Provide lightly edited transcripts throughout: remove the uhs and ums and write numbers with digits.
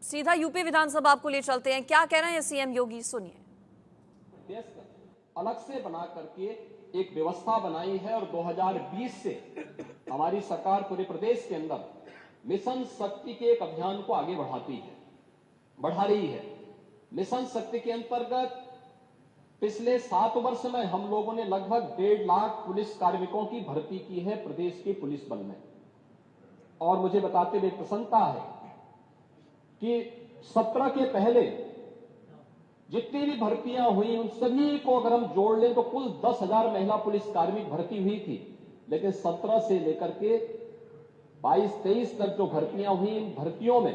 सीधा यूपी विधानसभा आपको ले चलते हैं, क्या कह रहे हैं सीएम योगी, सुनिए। देश अलग से बना करके एक व्यवस्था बनाई है और 2020 से हमारी सरकार पूरे प्रदेश के अंदर मिशन शक्ति के एक अभियान को आगे बढ़ा रही है। मिशन शक्ति के अंतर्गत पिछले 7 वर्ष में हम लोगों ने लगभग 1.5 लाख पुलिस कार्मिकों की भर्ती की है प्रदेश के पुलिस बल में। और मुझे बताते हुए प्रसन्नता है कि 17 के पहले जितनी भी भर्तियां हुई उन सभी को अगर हम जोड़ लें तो कुल 10,000 महिला पुलिस कार्मिक भर्ती हुई थी। लेकिन 17 से लेकर के 22-23 तक जो भर्तियां हुई, इन भर्तियों में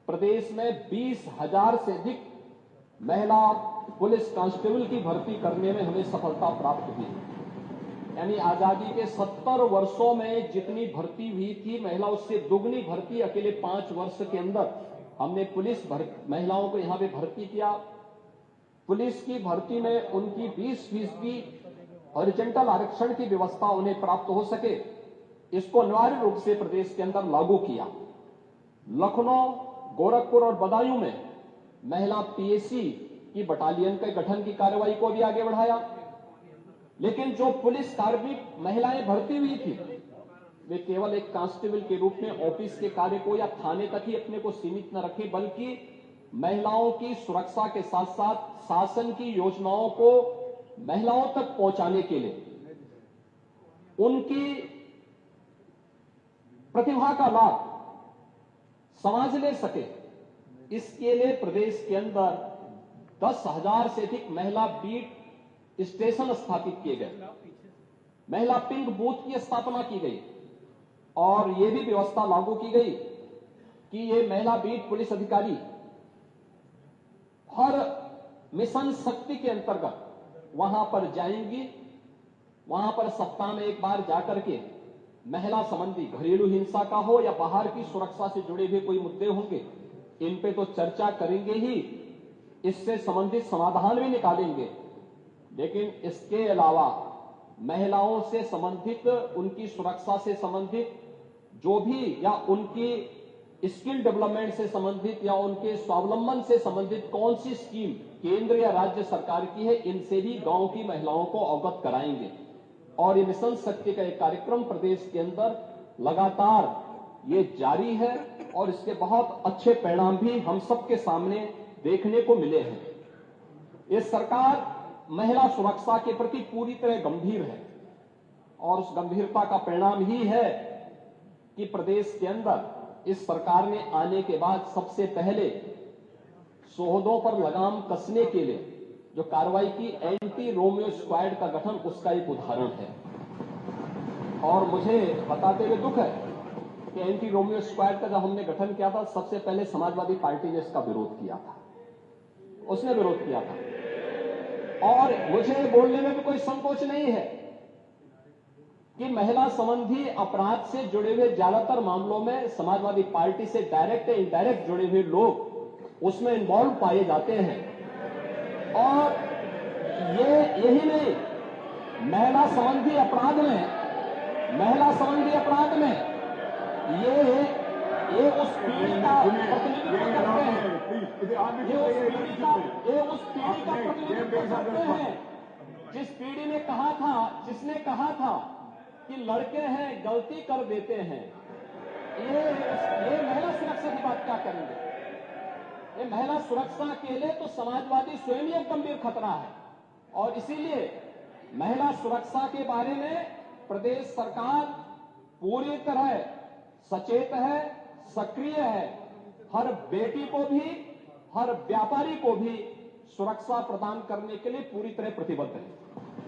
प्रदेश में 20,000 से अधिक महिला पुलिस कांस्टेबल की भर्ती करने में हमें सफलता प्राप्त हुई। यानी आजादी के 70 वर्षों में जितनी भर्ती हुई थी महिला, उससे दुगनी भर्ती अकेले 5 वर्ष के अंदर हमने पुलिस महिलाओं को यहां पे भर्ती किया। पुलिस की भर्ती में उनकी 20% हॉरिजॉन्टल आरक्षण की व्यवस्था उन्हें प्राप्त हो सके, इसको अनिवार्य रूप से प्रदेश के अंदर लागू किया। लखनऊ, गोरखपुर और बदायूं में महिला पीएसी की बटालियन के गठन की कार्रवाई को भी आगे बढ़ाया। लेकिन जो पुलिस कार्मिक महिलाएं भर्ती हुई थी वे केवल एक कांस्टेबल के रूप में ऑफिस के कार्य को या थाने तक ही अपने को सीमित न रखे, बल्कि महिलाओं की सुरक्षा के साथ साथ शासन की योजनाओं को महिलाओं तक पहुंचाने के लिए उनकी प्रतिभा का लाभ समाज ले सके, इसके लिए प्रदेश के अंदर 10,000 से अधिक महिला बीट स्टेशन स्थापित किए गए, महिला पिंक बूथ की स्थापना की गई और यह भी व्यवस्था लागू की गई कि ये महिला बीट पुलिस अधिकारी हर मिशन शक्ति के अंतर्गत वहां पर जाएंगी। वहां पर सप्ताह में एक बार जाकर के महिला संबंधी घरेलू हिंसा का हो या बाहर की सुरक्षा से जुड़े हुए कोई मुद्दे होंगे, इन पे तो चर्चा करेंगे ही, इससे संबंधित समाधान भी निकालेंगे। लेकिन इसके अलावा महिलाओं से संबंधित, उनकी सुरक्षा से संबंधित जो भी या उनकी स्किल डेवलपमेंट से संबंधित या उनके स्वावलंबन से संबंधित कौन सी स्कीम केंद्र या राज्य सरकार की है, इनसे भी गांव की महिलाओं को अवगत कराएंगे। और ये मिशन शक्ति का एक कार्यक्रम प्रदेश के अंदर लगातार ये जारी है और इसके बहुत अच्छे परिणाम भी हम सबके सामने देखने को मिले हैं। ये सरकार महिला सुरक्षा के प्रति पूरी तरह गंभीर है और उस गंभीरता का परिणाम ही है कि प्रदेश के अंदर इस सरकार ने आने के बाद सबसे पहले शोहदों पर लगाम कसने के लिए जो कार्रवाई की, एंटी रोमियो स्क्वाड का गठन, उसका एक उदाहरण है। और मुझे बताते हुए दुख है कि एंटी रोमियो स्क्वाड का जब हमने गठन किया था, सबसे पहले समाजवादी पार्टी ने इसका विरोध किया था, उसने विरोध किया था। और मुझे बोलने में भी कोई संकोच नहीं है कि महिला संबंधी अपराध से जुड़े हुए ज्यादातर मामलों में समाजवादी पार्टी से डायरेक्ट या इनडायरेक्ट जुड़े हुए लोग उसमें इन्वॉल्व पाए जाते हैं। और यही नहीं, महिला संबंधी अपराध में ये उस पीढ़ी का प्रतिनिधित्व करते हैं, ये उस पीढ़ी का प्रतिनिधित्व करते हैं जिस पीढ़ी ने कहा था, जिसने कहा था कि लड़के हैं गलती कर देते हैं। ये महिला सुरक्षा की बात क्या करेंगे? ये महिला सुरक्षा के लिए तो समाजवादी स्वयं ही एक गंभीर खतरा है। और इसीलिए महिला सुरक्षा के बारे में प्रदेश सरकार पूरी तरह सचेत है, सक्रिय है। हर बेटी को भी, हर व्यापारी को भी सुरक्षा प्रदान करने के लिए पूरी तरह प्रतिबद्ध है।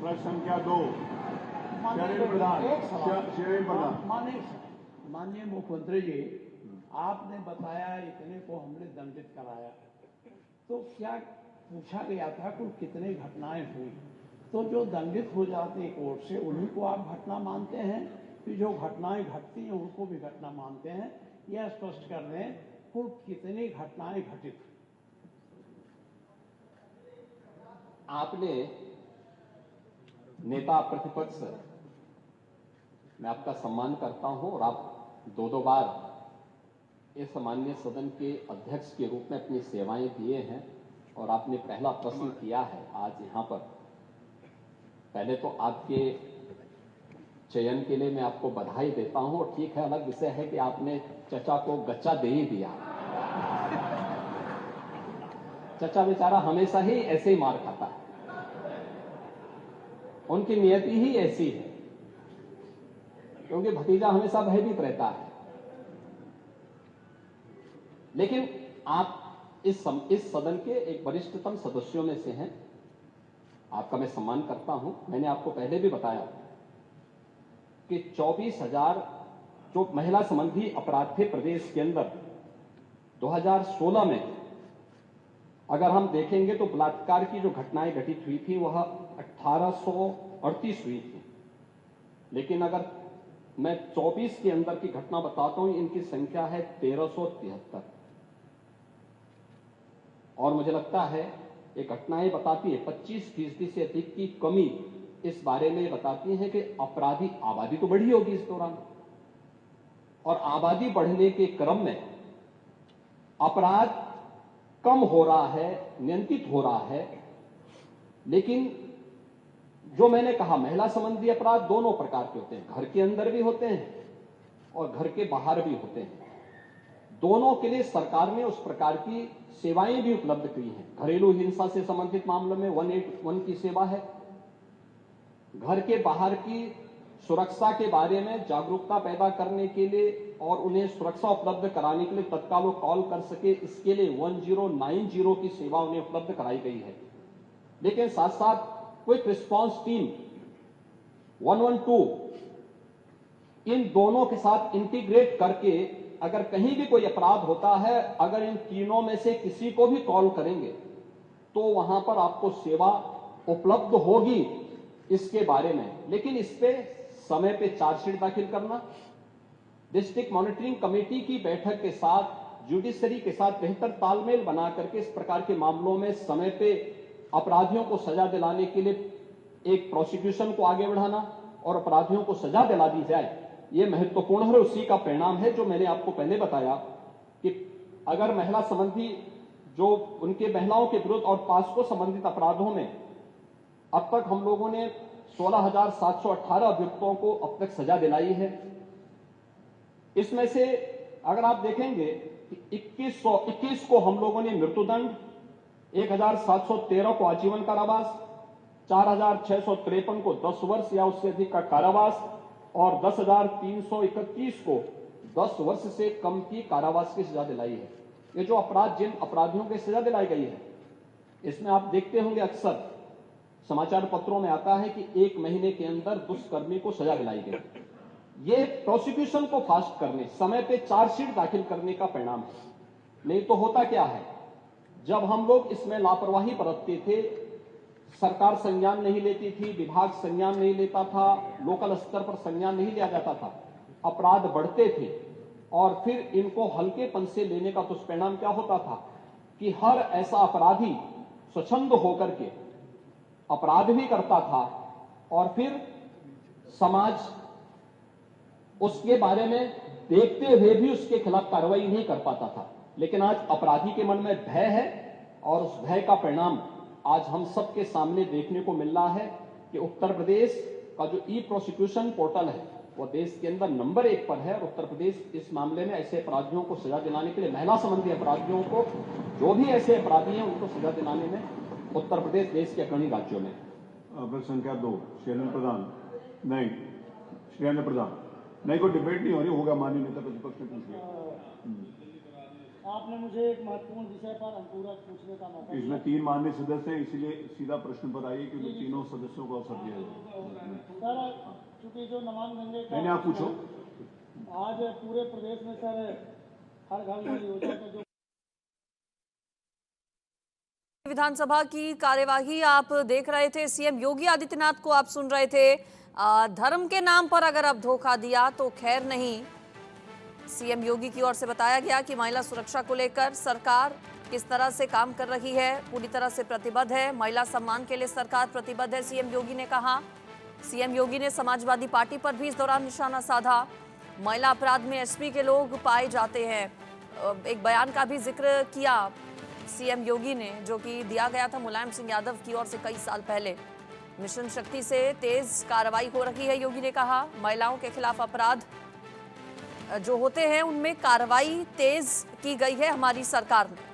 प्रश्न संख्या 2, माननीय मुख्यमंत्री जी, आपने बताया इतने को हमने दंडित कराया, तो क्या पूछा गया था कुल कितने घटनाएं हुई? तो जो दंडित हो जाते हैं कोर्ट से, उन्हीं को आप घटना मानते हैं कि जो घटनाएं घटती हैं उनको भी घटना मानते हैं? यह स्पष्ट कर दें, कुल कितनी घटनाएं घटित? आपने नेता प्रतिपक्ष, मैं आपका सम्मान करता हूं और आप 2 बार इस सामान्य सदन के अध्यक्ष के रूप में अपनी सेवाएं दिए हैं और आपने पहला प्रश्न किया है आज यहाँ पर। पहले तो आपके चयन के लिए मैं आपको बधाई देता हूं और ठीक है, अलग विषय है कि आपने चचा को गच्चा दे ही दिया। चचा बेचारा हमेशा ही ऐसे ही मार खाता है, उनकी नियति ही ऐसी है, क्योंकि भतीजा हमेशा भयभीत रहता है। लेकिन आप इस सदन के एक वरिष्ठतम सदस्यों में से हैं, आपका मैं सम्मान करता हूं। मैंने आपको पहले भी बताया कि 24,000 जो महिला संबंधी अपराध थे प्रदेश के अंदर 2016 में, अगर हम देखेंगे तो बलात्कार की जो घटनाएं घटित हुई थी वह 1838 हुई थी। लेकिन अगर मैं 24 के अंदर की घटना बताता हूं, इनकी संख्या है 1373। और मुझे लगता है ये घटनाएं बताती है 25% से अधिक की कमी इस बारे में बताती है कि अपराधी आबादी तो बढ़ी होगी इस दौरान, और आबादी बढ़ने के क्रम में अपराध कम हो रहा है, नियंत्रित हो रहा है। लेकिन जो मैंने कहा, महिला संबंधी अपराध दोनों प्रकार के होते हैं, घर के अंदर भी होते हैं और घर के बाहर भी होते हैं। दोनों के लिए सरकार ने उस प्रकार की सेवाएं भी उपलब्ध की हैं। घरेलू हिंसा से संबंधित मामलों में 181 की सेवा है। घर के बाहर की सुरक्षा के बारे में जागरूकता पैदा करने के लिए और उन्हें सुरक्षा उपलब्ध कराने के लिए तत्काल वो कॉल कर सके, इसके लिए 1090 की सेवा उन्हें उपलब्ध कराई गई है। लेकिन साथ साथ क्विक रिस्पांस टीम 112 इन दोनों के साथ इंटीग्रेट करके अगर कहीं भी कोई अपराध होता है, अगर इन तीनों में से किसी को भी कॉल करेंगे तो वहां पर आपको सेवा उपलब्ध होगी इसके बारे में। लेकिन इस पे समय पे चार्जशीट दाखिल करना, डिस्ट्रिक्ट मॉनिटरिंग कमेटी की बैठक के साथ जुडिशरी के साथ बेहतर तालमेल बना करके इस प्रकार के मामलों में समय पे अपराधियों को सजा दिलाने के लिए एक प्रोसिक्यूशन को आगे बढ़ाना और अपराधियों को सजा दिला दी जाए, ये महत्वपूर्ण है। उसी का परिणाम है जो मैंने आपको पहले बताया कि अगर महिला संबंधी जो उनके महिलाओं के विरुद्ध और पास्को संबंधित अपराधों में अब तक हम लोगों ने 16,718 अभियुक्तों को अब तक सजा दिलाई है। इसमें से अगर आप देखेंगे कि 2121 को हम लोगों ने मृत्युदंड, 1,713 को आजीवन कारावास, 4,653 को 10 वर्ष या उससे अधिक का कारावास और 10,331 को 10 वर्ष से कम की कारावास की सजा दिलाई है। ये जो अपराध जिन अपराधियों की सजा दिलाई गई है, इसमें आप देखते होंगे अक्सर समाचार पत्रों में आता है कि 1 महीने के अंदर दुष्कर्मी को सजा दिलाई गई। ये प्रोसिक्यूशन को फास्ट करने, समय पे चार्जशीट दाखिल करने का परिणाम है। नहीं तो होता क्या है, जब हम लोग इसमें लापरवाही बरतते थे, सरकार संज्ञान नहीं लेती थी, विभाग संज्ञान नहीं लेता था, लोकल स्तर पर संज्ञान नहीं लिया जाता था, अपराध बढ़ते थे और फिर इनको हल्केपन से लेने का दुष्परिणाम क्या होता था कि हर ऐसा अपराधी स्वच्छंद होकर के अपराध भी करता था और फिर समाज उसके बारे में देखते हुए भी उसके खिलाफ कार्रवाई नहीं कर पाता था। लेकिन आज अपराधी के मन में भय है और उस भय का परिणाम आज हम सबके सामने देखने को मिल रहा है कि उत्तर प्रदेश का जो ई प्रोसिक्यूशन पोर्टल है वो देश के अंदर नंबर 1 पर है और उत्तर प्रदेश इस मामले में ऐसे अपराधियों को सजा दिलाने के लिए, महिला संबंधी अपराधियों को, जो भी ऐसे अपराधी हैं उनको सजा दिलाने में उत्तर प्रदेश देश के अग्रणी राज्यों में। प्रश्न संख्या 2 श्रीअन्न प्रधान। नहीं, श्रीअन्न प्रधान नहीं, कोई डिबेट नहीं हो रही, होगा माननीय नेता प्रतिपक्ष ने पूछ लिया। आपने मुझे एक महत्वपूर्ण विषय पर अंकुरक पूछने का मौका इसमें 3 माननीय सदस्य हैं, इसीलिए सीधा प्रश्न पर आइए क्योंकि तीनों सदस्यों को अवसर दिया जाए। सर, चूंकि जो नमामि गंगे का नहीं, आप पूछो। आज पूरे प्रदेश में सर हर घर नल योजना का जो विधानसभा की कार्यवाही आप देख रहे थे, सीएम योगी आदित्यनाथ को आप सुन रहे थे। धर्म के नाम पर अगर अब धोखा दिया तो खैर नहीं। सीएम योगी की ओर से बताया गया कि महिला सुरक्षा को लेकर सरकार किस तरह से काम कर रही है, पूरी तरह से प्रतिबद्ध है, महिला सम्मान के लिए सरकार प्रतिबद्ध है, सीएम योगी ने कहा। सीएम योगी ने समाजवादी पार्टी पर भी इस दौरान निशाना साधा। महिला अपराध में एसपी के लोग पाए जाते हैं, एक बयान का भी जिक्र किया सीएम योगी ने, जो कि दिया गया था मुलायम सिंह यादव की ओर से कई साल पहले। मिशन शक्ति से तेज कार्रवाई हो रही है, योगी ने कहा। महिलाओं के खिलाफ अपराध जो होते हैं उनमें कार्रवाई तेज की गई है हमारी सरकार ने।